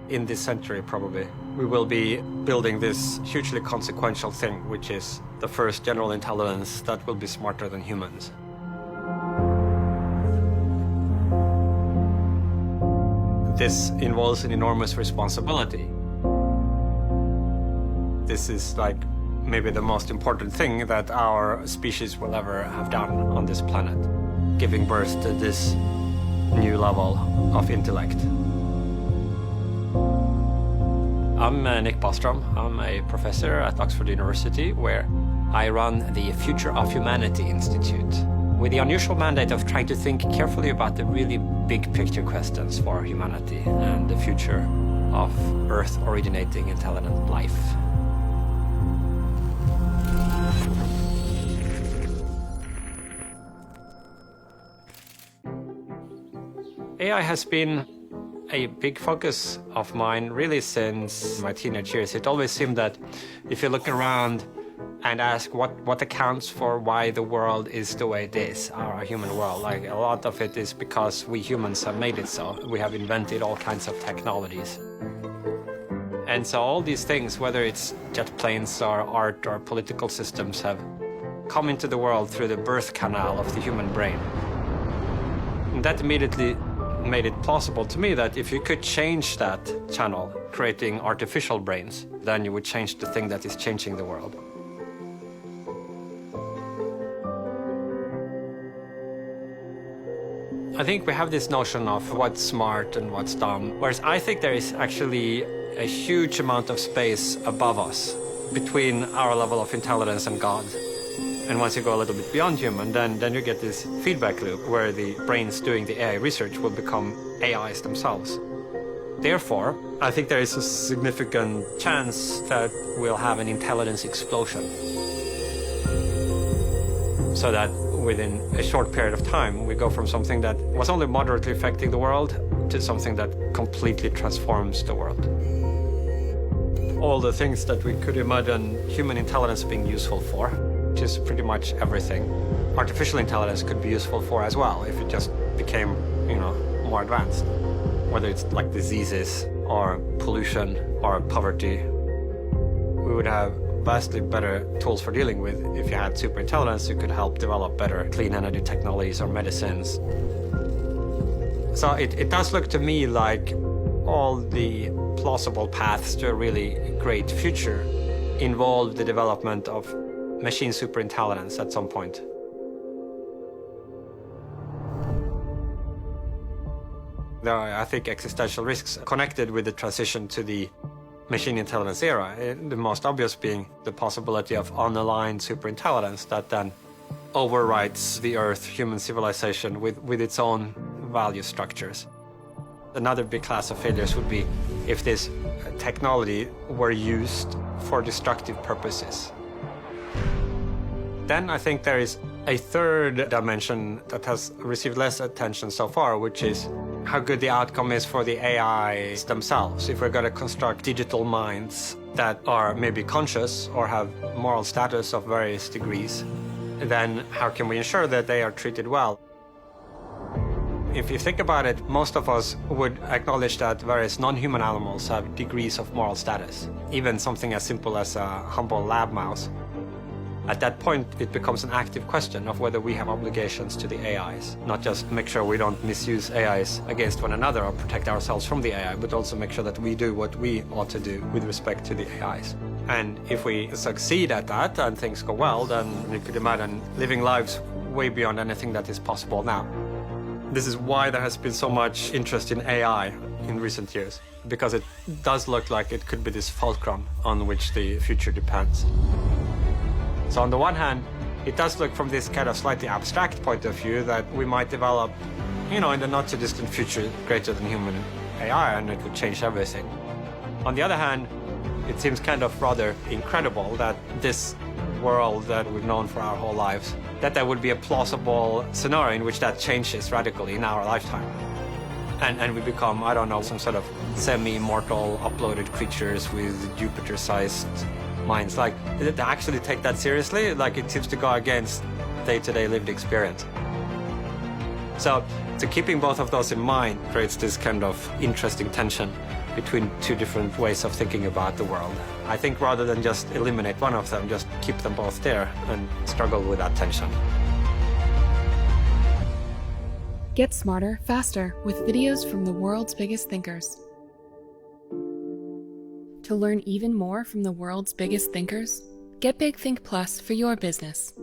In this century, probably, we will be building this hugely consequential thing, which is the first general intelligence that will be smarter than humans. This involves an enormous responsibility. This is like maybe the most important thing that our species will ever have done on this planet, giving birth to this new level of intellect. I'm Nick Bostrom. I'm a professor at Oxford University, where I run the Future of Humanity Institute, with the unusual mandate of trying to think carefully about the really big picture questions for humanity and the future of Earth-originating intelligent life. AI has been a big focus of mine really since my teenage years. It always seemed that if you look around and ask what accounts for why the world is the way it is, our human world, like a lot of it is because we humans have made it so. We have invented all kinds of technologies. And so all these things, whether it's jet planes or art or political systems, have come into the world through the birth canal of the human brain. And that immediately made it plausible to me that if you could change that channel, creating artificial brains, then you would change the thing that is changing the world. I think we have this notion of what's smart and what's dumb, whereas I think there is actually a huge amount of space above us between our level of intelligence and God. And once you go a little bit beyond human, then you get this feedback loop where the brains doing the AI research will become AIs themselves. Therefore, I think there is a significant chance that we'll have an intelligence explosion. So that within a short period of time, we go from something that was only moderately affecting the world to something that completely transforms the world. All the things that we could imagine human intelligence being useful for, which is pretty much everything, artificial intelligence could be useful for as well if it just became, more advanced. Whether it's like diseases or pollution or poverty, we would have vastly better tools for dealing with. If you had superintelligence, you could help develop better clean energy technologies or medicines. So it does look to me like all the plausible paths to a really great future involve the development of machine superintelligence at some point. There are, I think, existential risks connected with the transition to the machine intelligence era, the most obvious being the possibility of unaligned superintelligence that then overwrites the Earth human civilization with its own value structures. Another big class of failures would be if this technology were used for destructive purposes. Then I think there is a third dimension that has received less attention so far, which is how good the outcome is for the AIs themselves. If we're going to construct digital minds that are maybe conscious or have moral status of various degrees, then how can we ensure that they are treated well? If you think about it, most of us would acknowledge that various non-human animals have degrees of moral status, even something as simple as a humble lab mouse. At that point, it becomes an active question of whether we have obligations to the AIs, not just make sure we don't misuse AIs against one another or protect ourselves from the AI, but also make sure that we do what we ought to do with respect to the AIs. And if we succeed at that and things go well, then you could imagine living lives way beyond anything that is possible now. This is why there has been so much interest in AI in recent years, because it does look like it could be this fulcrum on which the future depends. So on the one hand, it does look from this kind of slightly abstract point of view that we might develop, in the not so distant future, greater than human AI, and it would change everything. On the other hand, it seems kind of rather incredible that this world that we've known for our whole lives, that there would be a plausible scenario in which that changes radically in our lifetime. And we become, I don't know, some sort of semi-immortal uploaded creatures with Jupiter-sized minds. Like, to actually take that seriously, like, it seems to go against day-to-day lived experience. So keeping both of those in mind creates this kind of interesting tension between two different ways of thinking about the world. I think rather than just eliminate one of them, just keep them both there and struggle with that tension. Get smarter, faster with videos from the world's biggest thinkers. To learn even more from the world's biggest thinkers, get Big Think Plus for your business.